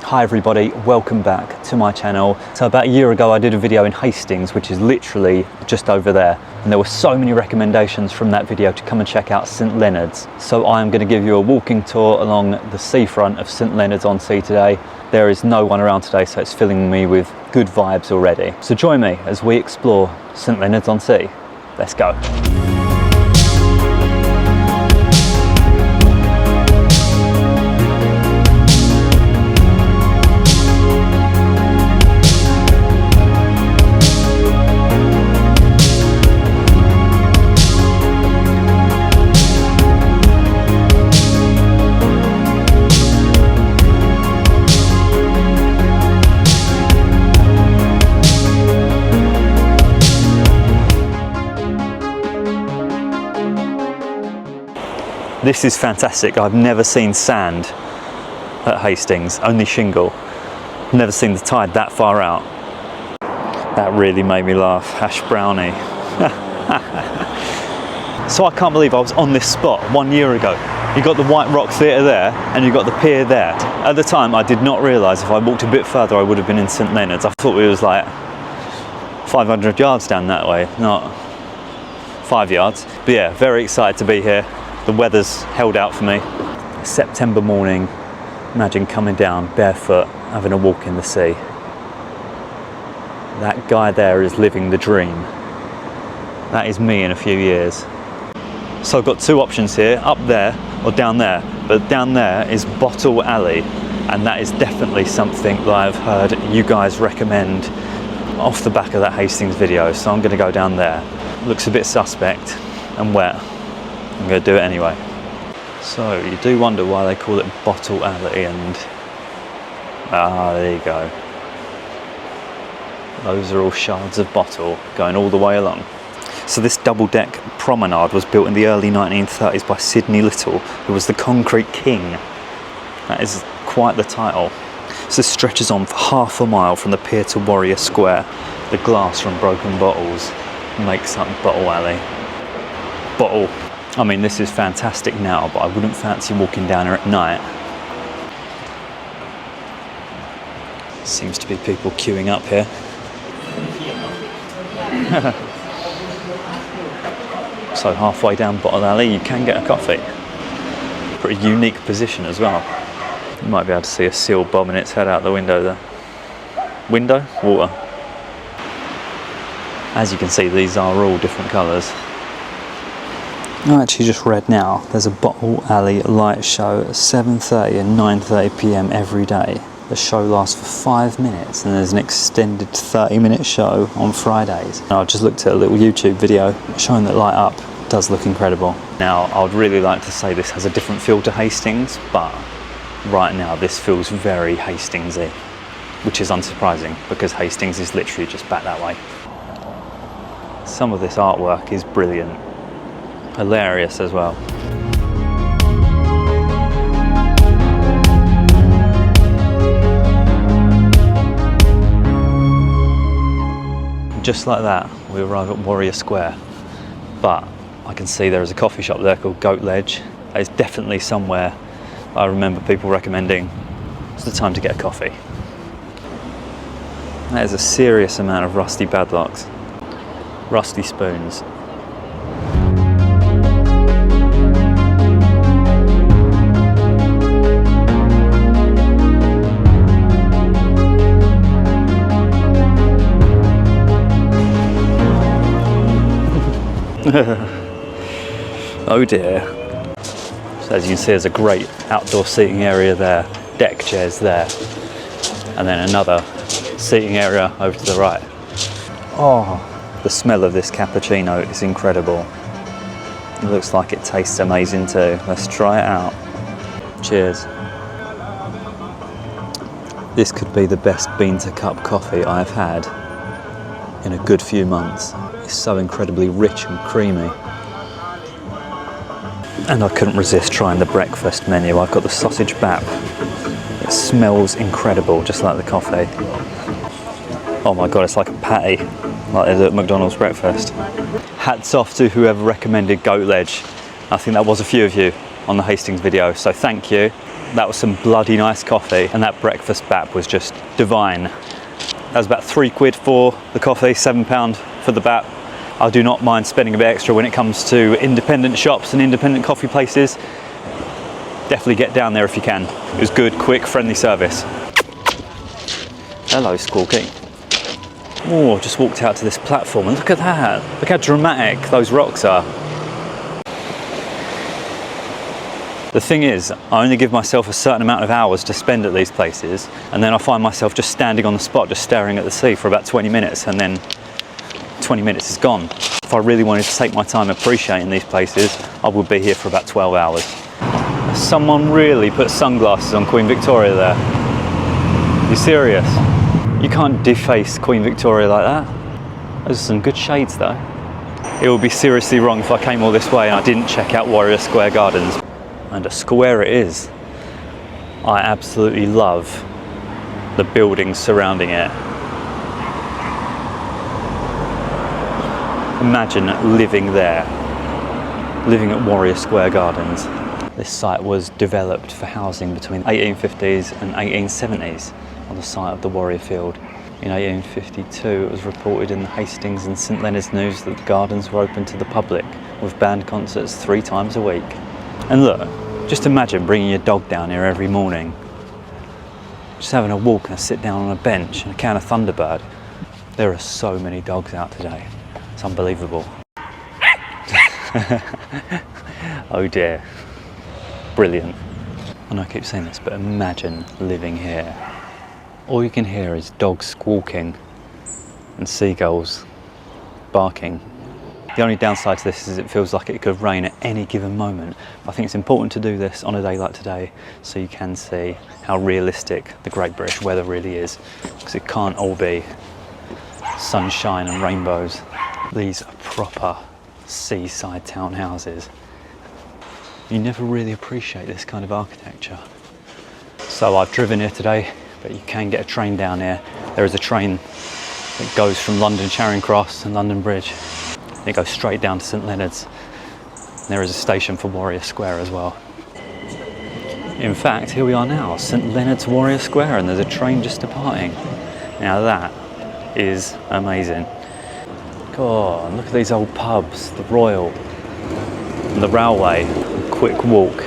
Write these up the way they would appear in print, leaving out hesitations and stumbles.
Hi everybody, welcome back to my channel. So about a year ago I did a video in Hastings, which is literally just over there, and there were so many recommendations from that video to come and check out St Leonards. So I am going to give you a walking tour along the seafront of St Leonards on Sea today. There is no one around today, so it's filling me with good vibes already. So join me as we explore St Leonards on Sea. Let's go. This is fantastic. I've never seen sand at Hastings, only shingle. Never seen the tide that far out. That really made me laugh. Hash brownie. So I can't believe I was on this spot 1 year ago. You got the White Rock Theatre there and you got the pier there. At the time I did not realise if I walked a bit further I would have been in St Leonards. I thought it was like 500 yards down that way, not 5 yards. But yeah, very excited to be here. The weather's held out for me. September morning, imagine coming down barefoot, having a walk in the sea. That guy there is living the dream. That is me in a few years. So I've got two options here, up there or down there. But down there is Bottle Alley, and that is definitely something that I've heard you guys recommend off the back of that Hastings video. So I'm gonna go down there. Looks a bit suspect and wet. I'm going to do it anyway. So you do wonder why they call it Bottle Alley, and there you go. Those are all shards of bottle going all the way along. So this double-deck promenade was built in the early 1930s by Sidney Little, who was the concrete king. That is quite the title. So this stretches on for half a mile from the pier to Warrior Square. The glass from broken bottles makes up Bottle Alley. Bottle. I mean, this is fantastic now, but I wouldn't fancy walking down here at night. Seems to be people queuing up here. So halfway down Bottle Alley, you can get a coffee. Pretty unique position as well. You might be able to see a seal bobbing its head out the window there. Window? Water. As you can see, these are all different colours. I actually just read now, there's a Bottle Alley light show at 7:30 and 9:30 PM every day. The show lasts for 5 minutes and there's an extended 30-minute show on Fridays. And I just looked at a little YouTube video showing that light up. It does look incredible. Now, I would really like to say this has a different feel to Hastings, but right now this feels very Hastingsy, which is unsurprising because Hastings is literally just back that way. Some of this artwork is brilliant. Hilarious as well. Just like that, we arrive at Warrior Square, but I can see there is a coffee shop there called Goat Ledge. That is definitely somewhere I remember people recommending. It's the time to get a coffee. That is a serious amount of rusty padlocks, rusty spoons. Oh dear. So as you can see, there's a great outdoor seating area there, deck chairs there, and then another seating area over to the right. Oh, the smell of this cappuccino is incredible. It looks like it tastes amazing too. Let's try it out. Cheers. This could be the best bean to cup coffee I've had in a good few months. It's so incredibly rich and creamy. And I couldn't resist trying the breakfast menu. I've got the sausage bap. It smells incredible, just like the coffee. Oh my God, it's like a patty, like they do at McDonald's breakfast. Hats off to whoever recommended Goat Ledge. I think that was a few of you on the Hastings video, so thank you. That was some bloody nice coffee, and that breakfast bap was just divine. That was about £3 for the coffee, £7 for the bap. I do not mind spending a bit extra when it comes to independent shops and independent coffee places. Definitely get down there if you can. It was good, quick, friendly service. Hello, Squawky. Oh, just walked out to this platform and look at that. Look how dramatic those rocks are. The thing is, I only give myself a certain amount of hours to spend at these places, and then I find myself just standing on the spot, just staring at the sea for about 20 minutes, and then 20 minutes is gone. If I really wanted to take my time appreciating these places, I would be here for about 12 hours. Someone really put sunglasses on Queen Victoria there. You serious? You can't deface Queen Victoria like that. Those are some good shades though. It would be seriously wrong if I came all this way and I didn't check out Warrior Square Gardens. And a square it is. I absolutely love the buildings surrounding it. Imagine living there, living at Warrior Square Gardens. This site was developed for housing between the 1850s and 1870s on the site of the Warrior Field. In 1852 it was reported in the Hastings and St Leonards news that the gardens were open to the public with band concerts 3 times a week. And look, just imagine bringing your dog down here every morning, just having a walk and a sit down on a bench and a can of Thunderbird. There are so many dogs out today, it's unbelievable. Oh dear, brilliant. I know I keep saying this, but imagine living here. All you can hear is dogs squawking and seagulls barking. The only downside to this is it feels like it could rain at any given moment. I think it's important to do this on a day like today so you can see how realistic the Great British weather really is, because it can't all be sunshine and rainbows. These are proper seaside townhouses. You never really appreciate this kind of architecture. So I've driven here today, but you can get a train down here. There is a train that goes from London Charing Cross and London Bridge. It goes straight down to St Leonards. There is a station for Warrior Square as well. In fact, here we are now, St Leonards Warrior Square, and there's a train just departing. Now that is amazing. God, look at these old pubs, the Royal, and the railway. A quick walk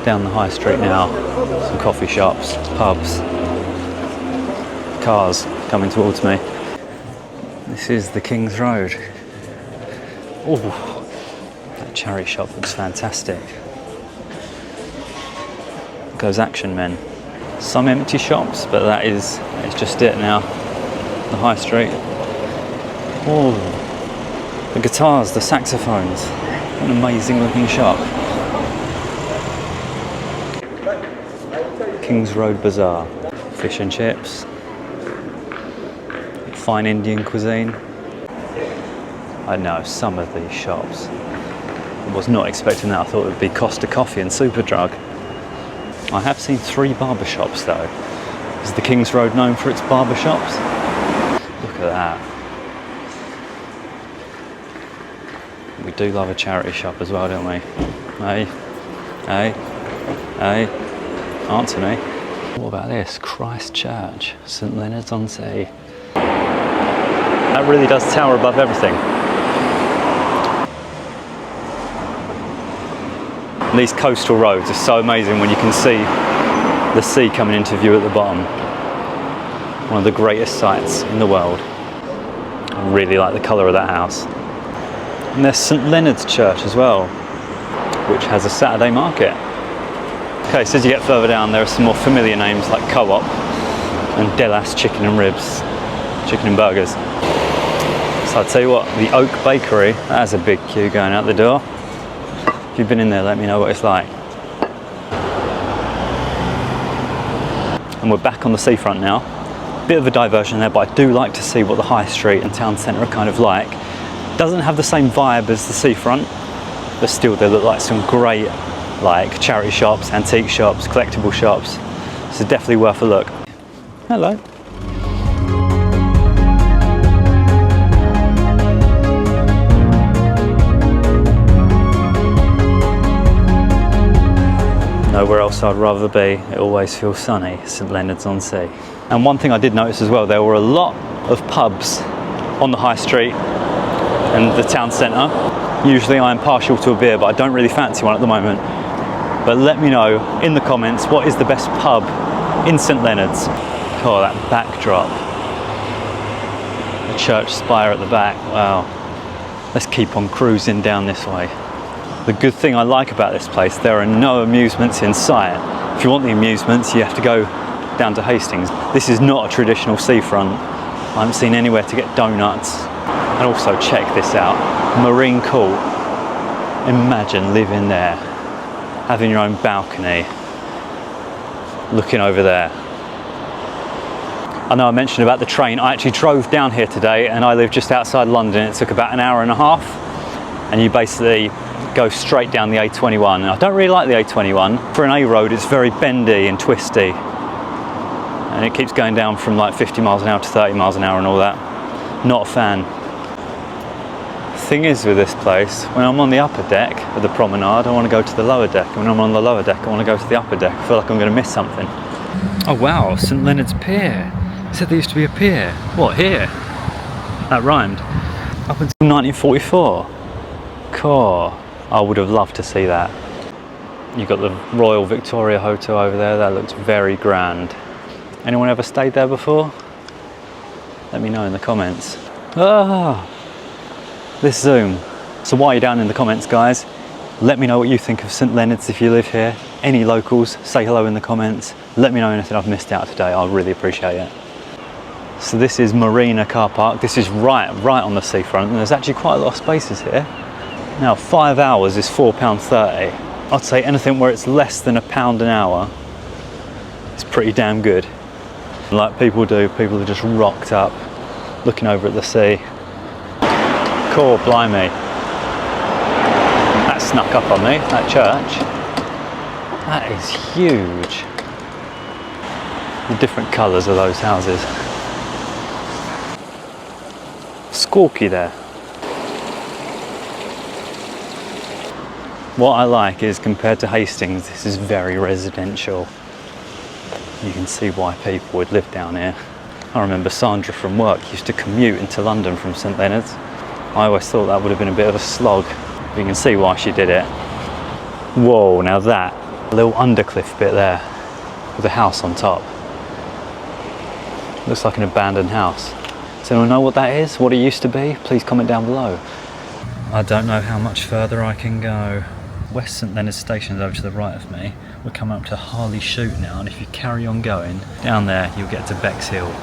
down the high street now. Some coffee shops, pubs, cars coming towards me. This is the King's Road. Oh, that cherry shop looks fantastic. Look at those action men. Some empty shops, but it's just it now. The high street. Oh, the guitars, the saxophones. What an amazing looking shop. King's Road Bazaar. Fish and chips. Fine Indian cuisine. I know, some of these shops. I was not expecting that. I thought it would be Costa Coffee and Superdrug. I have seen 3 barber shops though. Is the King's Road known for its barber shops? Look at that. We do love a charity shop as well, don't we? Hey, hey, hey, answer me. What about this? Christ Church, St Leonards on Sea. That really does tower above everything. And these coastal roads are so amazing when you can see the sea coming into view at the bottom. One of the greatest sights in the world. I really like the colour of that house. And there's St Leonard's Church as well, which has a Saturday market. Okay, so as you get further down, there are some more familiar names like Co-op and Delas Chicken and Ribs, chicken and burgers. So I'll tell you what, the Oak Bakery, that has a big queue going out the door. If you've been in there, let me know what it's like. And we're back on the seafront now. Bit of a diversion there, but I do like to see what the high street and town centre are kind of like. Doesn't have the same vibe as the seafront, but still they look like some great like charity shops, antique shops, collectible shops. So definitely worth a look. Hello. Nowhere else I'd rather be. It always feels sunny. St Leonards on Sea. And one thing I did notice as well, there were a lot of pubs on the high street and the town centre. Usually I'm partial to a beer, but I don't really fancy one at the moment. But let me know in the comments, what is the best pub in St Leonards? Oh, that backdrop. The church spire at the back, wow. Let's keep on cruising down this way. The good thing I like about this place, there are no amusements in sight. If you want the amusements, you have to go down to Hastings. This is not a traditional seafront. I haven't seen anywhere to get donuts. And also check this out, Marine Court. Imagine living there, having your own balcony, looking over there. I know I mentioned about the train. I actually drove down here today and I live just outside London. It took about an hour and a half and you basically go straight down the A21. I don't really like the A21. For an A road, it's very bendy and twisty. And it keeps going down from like 50 miles an hour to 30 miles an hour and all that. Not a fan. Thing is with this place, when I'm on the upper deck of the promenade, I want to go to the lower deck. When I'm on the lower deck, I want to go to the upper deck. I feel like I'm going to miss something. Oh wow, St Leonards Pier. It said there used to be a pier. What, here? That rhymed. Up until 1944. Cool. I would have loved to see that. You've got the Royal Victoria Hotel over there. That looks very grand. Anyone ever stayed there before? Let me know in the comments. Ah, this zoom. So while you're down in the comments, guys, let me know what you think of St Leonards if you live here. Any locals, say hello in the comments. Let me know anything I've missed out today. I'll really appreciate it. So this is Marina car park. This is right on the seafront, and there's actually quite a lot of spaces here. Now 5 hours is £4.30. I'd say anything where it's less than £1 an hour is pretty damn good. Like people do, people are just rocked up, looking over at the sea. Cool, blimey. That snuck up on me, that church. That is huge. The different colours of those houses. Squawky there. What I like is, compared to Hastings, this is very residential. You can see why people would live down here. I remember Sandra from work used to commute into London from St Leonards. I always thought that would have been a bit of a slog. But you can see why she did it. Whoa, now that little undercliff bit there with a house on top. Looks like an abandoned house. Does anyone know what that is? What it used to be? Please comment down below. I don't know how much further I can go. West St Leonards station is over to the right of me. We're coming up to Harley Shoot now, and if you carry on going down there, you'll get to Bexhill.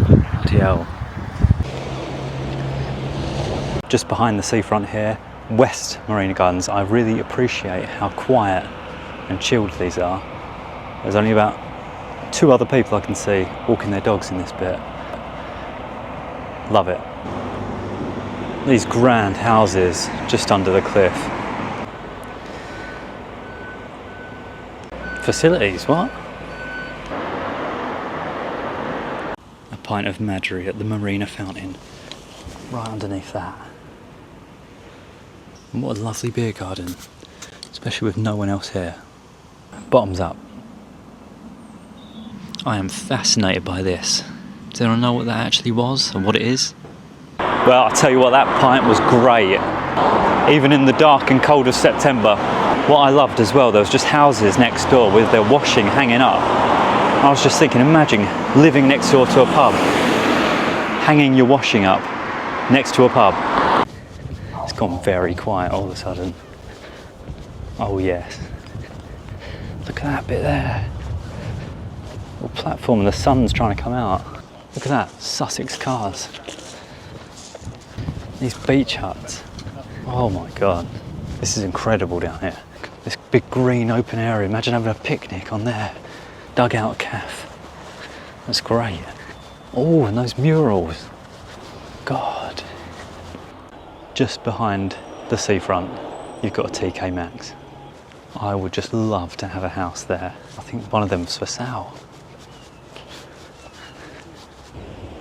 Bloody hell. Just behind the seafront here, West Marina Gardens. I really appreciate how quiet and chilled these are. There's only about 2 other people I can see walking their dogs in this bit. Love it. These grand houses just under the cliff. Facilities, what? A pint of Madry at the Marina Fountain. Right underneath that. And what a lovely beer garden. Especially with no one else here. Bottoms up. I am fascinated by this. Does anyone know what that actually was and what it is? Well, I'll tell you what, that pint was great. Even in the dark and cold of September. What I loved as well, there was just houses next door with their washing hanging up. I was just thinking, imagine living next door to a pub. Hanging your washing up next to a pub. It's gone very quiet all of a sudden. Oh yes. Look at that bit there. Little platform and the sun's trying to come out. Look at that, Sussex cars. These beach huts. Oh my God. This is incredible down here. This big green open area. Imagine having a picnic on there. Dugout cafe. That's great. Oh, and those murals. God. Just behind the seafront, you've got a TK Maxx. I would just love to have a house there. I think one of them's for sale.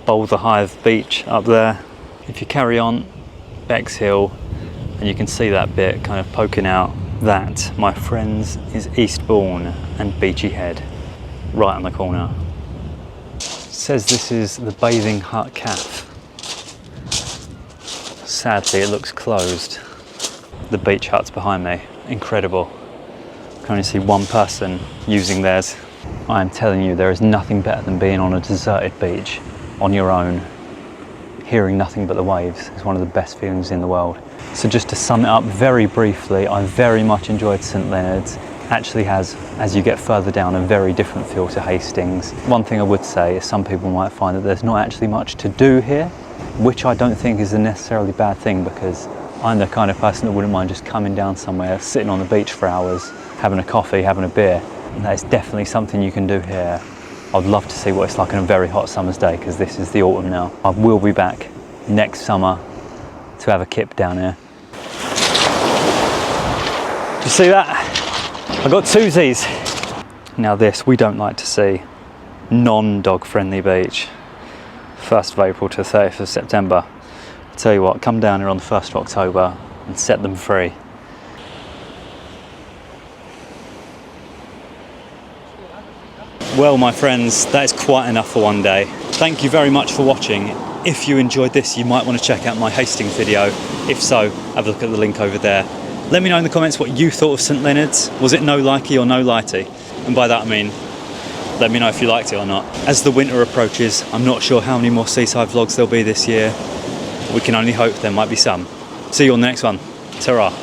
Boulder Hive Beach up there. If you carry on, Bexhill, and you can see that bit kind of poking out That, my friends, is Eastbourne and Beachy Head, right on the corner. It says this is the Bathing Hut Cafe. Sadly, it looks closed. The beach hut's behind me, incredible. I can only see one person using theirs. I am telling you, there is nothing better than being on a deserted beach, on your own, hearing nothing but the waves. It's one of the best feelings in the world. So just to sum it up very briefly, I very much enjoyed St Leonards. Actually has, as you get further down, a very different feel to Hastings. One thing I would say is some people might find that there's not actually much to do here, which I don't think is a necessarily bad thing, because I'm the kind of person that wouldn't mind just coming down somewhere, sitting on the beach for hours, having a coffee, having a beer. And that is definitely something you can do here. I'd love to see what it's like on a very hot summer's day, because this is the autumn now. I will be back next summer to have a kip down here. Do you see that? I got twosies. Now this, we don't like to see. Non-dog friendly beach. 1st of April to 30th of September. I'll tell you what, come down here on the 1st of October and set them free. Well, my friends, that is quite enough for one day. Thank you very much for watching. If you enjoyed this, you might want to check out my Hastings video. If so, have a look at the link over there. Let me know in the comments what you thought of St Leonards. Was it no likey or no lighty? And by that I mean, let me know if you liked it or not. As the winter approaches, I'm not sure how many more seaside vlogs there'll be this year. We can only hope there might be some. See you on the next one. Ta-ra.